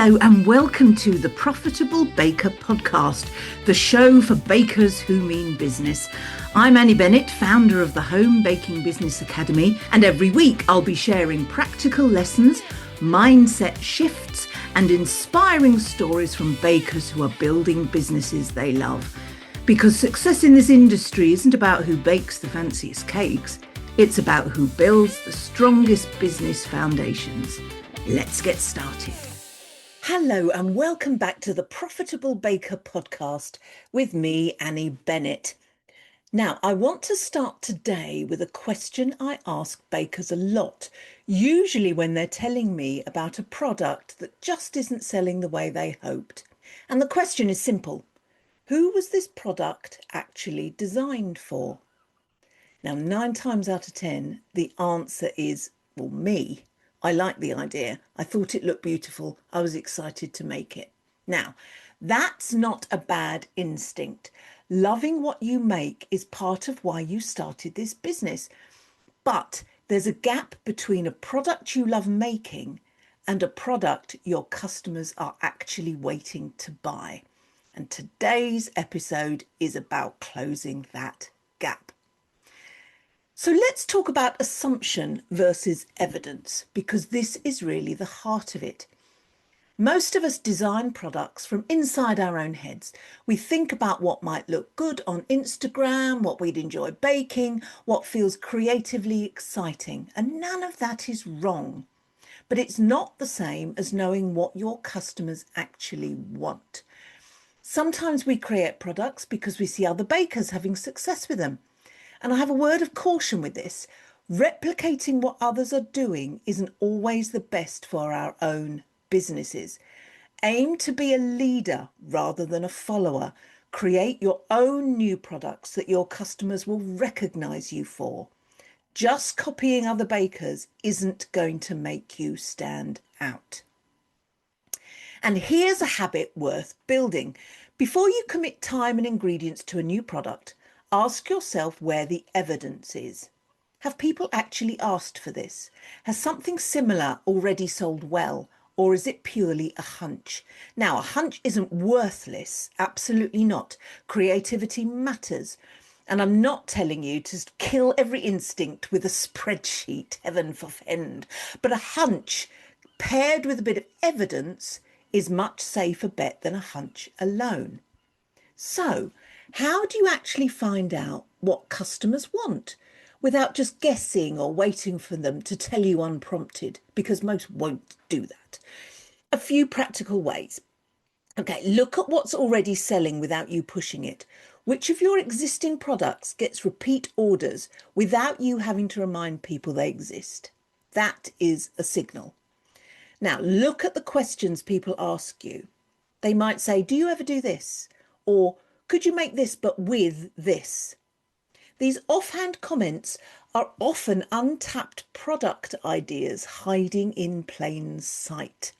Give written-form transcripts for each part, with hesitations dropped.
Hello and welcome to the Profitable Baker podcast, the show for bakers who mean business. I'm Annie Bennett, founder of the Home Baking Business Academy, and every week I'll be sharing practical lessons, mindset shifts, and inspiring stories from bakers who are building businesses they love. Because success in this industry isn't about who bakes the fanciest cakes, it's about who builds the strongest business foundations. Let's get started. Hello and welcome back to the Profitable Baker podcast with me, Annie Bennett. Now, I want to start today with a question I ask bakers a lot, usually when they're telling me about a product that just isn't selling the way they hoped. And the question is simple. Who was this product actually designed for? Now, 9 times out of 10, the answer is, well, me. I liked the idea. I thought it looked beautiful. I was excited to make it. Now, that's not a bad instinct. Loving what you make is part of why you started this business. But there's a gap between a product you love making and a product your customers are actually waiting to buy. And today's episode is about closing that gap. So let's talk about assumption versus evidence, because this is really the heart of it. Most of us design products from inside our own heads. We think about what might look good on Instagram, what we'd enjoy baking, what feels creatively exciting, and none of that is wrong. But it's not the same as knowing what your customers actually want. Sometimes we create products because we see other bakers having success with them. And I have a word of caution with this. Replicating what others are doing isn't always the best for our own businesses. Aim to be a leader rather than a follower. Create your own new products that your customers will recognise you for. Just copying other bakers isn't going to make you stand out. And here's a habit worth building. Before you commit time and ingredients to a new product, ask yourself where the evidence is. Have people actually asked for this? Has something similar already sold well, or is it purely a hunch? Now, a hunch isn't worthless, absolutely not. Creativity matters. And I'm not telling you to kill every instinct with a spreadsheet, heaven forfend. But a hunch paired with a bit of evidence is much safer bet than a hunch alone. So, how do you actually find out what customers want without just guessing or waiting for them to tell you unprompted? Because most won't do that. A few practical ways. Okay, look at what's already selling without you pushing it. Which of your existing products gets repeat orders without you having to remind people they exist? That is a signal. Now, look at the questions people ask you. They might say, do you ever do this? Or could you make this but with this? These offhand comments are often untapped product ideas hiding in plain sight.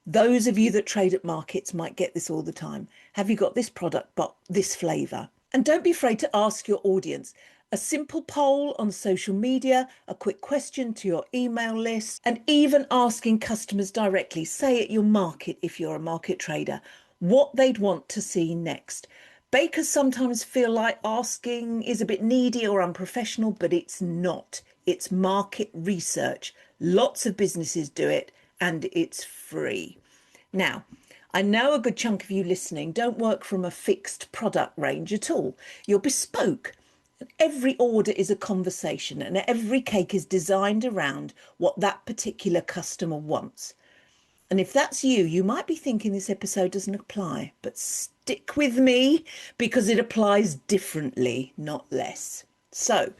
Those of you that trade at markets might get this all the time. Have you got this product but this flavour? And don't be afraid to ask your audience. A simple poll on social media, a quick question to your email list, and even asking customers directly, say at your market if you're a market trader, what they'd want to see next. Bakers sometimes feel like asking is a bit needy or unprofessional, but it's not. It's market research. Lots of businesses do it and it's free. Now, I know a good chunk of you listening don't work from a fixed product range at all. You're bespoke. Every order is a conversation and every cake is designed around what that particular customer wants. And if that's you, you might be thinking this episode doesn't apply, but stick with me because it applies differently, not less. So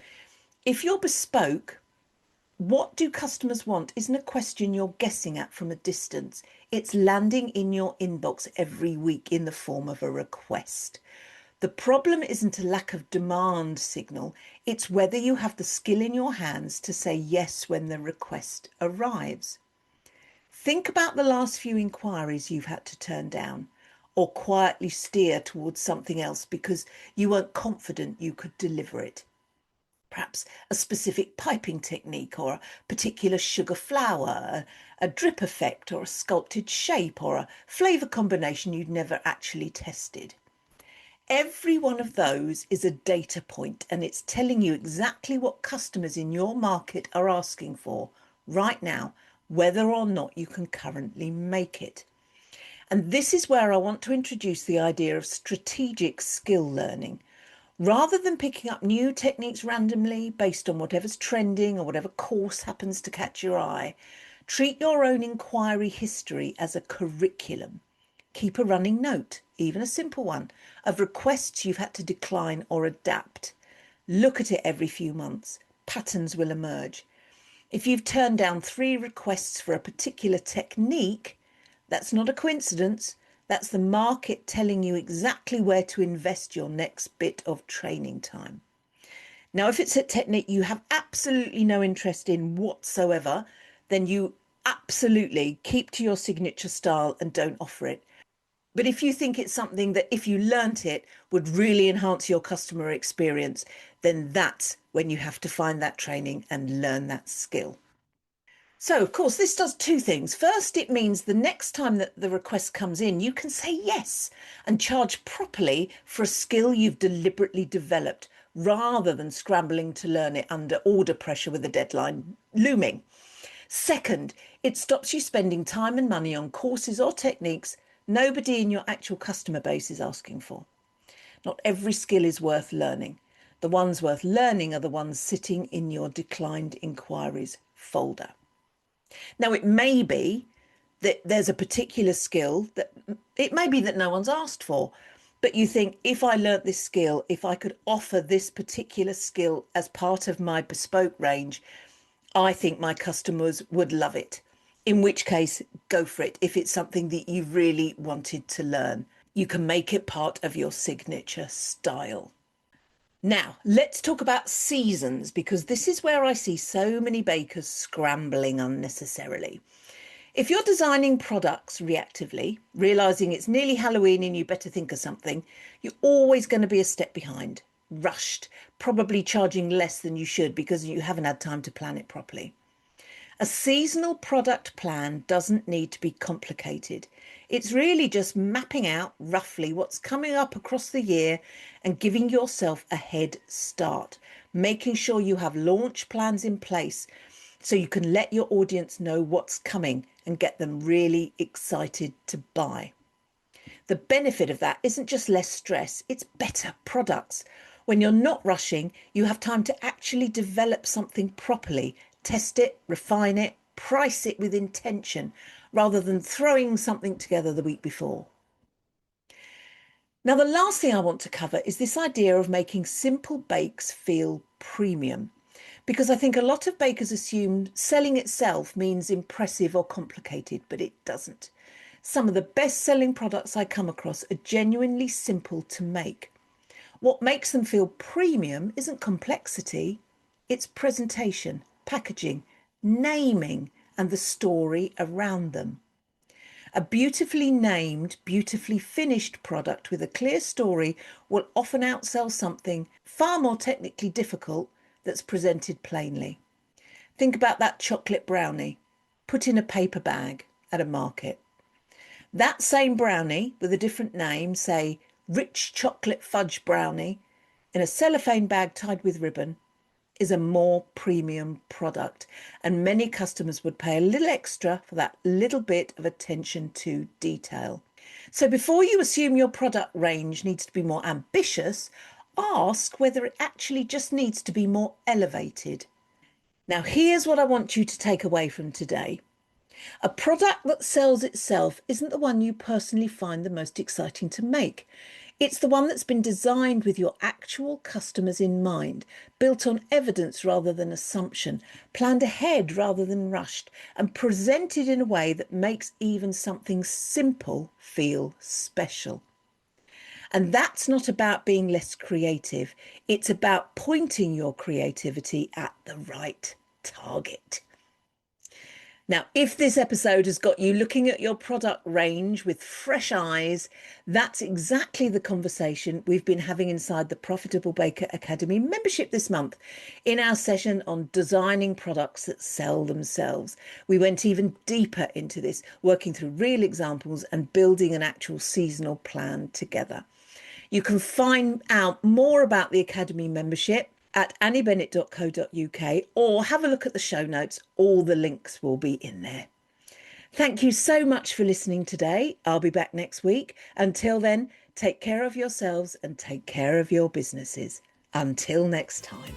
if you're bespoke, what do customers want isn't a question you're guessing at from a distance. It's landing in your inbox every week in the form of a request. The problem isn't a lack of demand signal. It's whether you have the skill in your hands to say yes when the request arrives. Think about the last few inquiries you've had to turn down or quietly steer towards something else because you weren't confident you could deliver it. perhaps a specific piping technique or a particular sugar flour, a drip effect or a sculpted shape or a flavour combination you'd never actually tested. Every one of those is a data point, and it's telling you exactly what customers in your market are asking for right now, whether or not you can currently make it. And this is where I want to introduce the idea of strategic skill learning. Rather than picking up new techniques randomly based on whatever's trending or whatever course happens to catch your eye, treat your own inquiry history as a curriculum. Keep a running note, even a simple one, of requests you've had to decline or adapt. Look at it every few months. Patterns will emerge. If you've turned down 3 requests for a particular technique, that's not a coincidence. That's the market telling you exactly where to invest your next bit of training time. Now, if it's a technique you have absolutely no interest in whatsoever, then you absolutely keep to your signature style and don't offer it. But if you think it's something that if you learnt it would really enhance your customer experience, then that's when you have to find that training and learn that skill. So, of course, this does 2 things. First, it means the next time that the request comes in, you can say yes and charge properly for a skill you've deliberately developed rather than scrambling to learn it under order pressure with a deadline looming. Second, it stops you spending time and money on courses or techniques nobody in your actual customer base is asking for. Not every skill is worth learning. The ones worth learning are the ones sitting in your declined inquiries folder. Now, it may be that there's a particular skill that it may be that no one's asked for, but you think if I learnt this skill, if I could offer this particular skill as part of my bespoke range, I think my customers would love it. In which case, go for it. If it's something that you really wanted to learn, you can make it part of your signature style. Now, let's talk about seasons, because this is where I see so many bakers scrambling unnecessarily. If you're designing products reactively, realizing it's nearly Halloween and you better think of something, you're always going to be a step behind, rushed, probably charging less than you should because you haven't had time to plan it properly. A seasonal product plan doesn't need to be complicated. It's really just mapping out roughly what's coming up across the year and giving yourself a head start, making sure you have launch plans in place so you can let your audience know what's coming and get them really excited to buy. The benefit of that isn't just less stress, it's better products. When you're not rushing, you have time to actually develop something properly, test it, refine it, price it with intention, rather than throwing something together the week before. Now, the last thing I want to cover is this idea of making simple bakes feel premium, because I think a lot of bakers assume selling itself means impressive or complicated, but it doesn't. Some of the best-selling products I come across are genuinely simple to make. What makes them feel premium isn't complexity, it's presentation, packaging, naming, and the story around them. A beautifully named, beautifully finished product with a clear story will often outsell something far more technically difficult that's presented plainly. Think about that chocolate brownie put in a paper bag at a market. That same brownie with a different name, say rich chocolate fudge brownie, in a cellophane bag tied with ribbon, is a more premium product, and many customers would pay a little extra for that little bit of attention to detail. So before you assume your product range needs to be more ambitious, ask whether it actually just needs to be more elevated. Now, here's what I want you to take away from today. A product that sells itself isn't the one you personally find the most exciting to make. It's the one that's been designed with your actual customers in mind, built on evidence rather than assumption, planned ahead rather than rushed, and presented in a way that makes even something simple feel special. And that's not about being less creative. It's about pointing your creativity at the right target. Now, if this episode has got you looking at your product range with fresh eyes, that's exactly the conversation we've been having inside the Profitable Baker Academy membership this month in our session on designing products that sell themselves. We went even deeper into this, working through real examples and building an actual seasonal plan together. You can find out more about the Academy membership at anniebennett.co.uk or have a look at the show notes. All the links will be in there. Thank you so much for listening today. I'll be back next week. Until then, take care of yourselves and take care of your businesses. Until next time.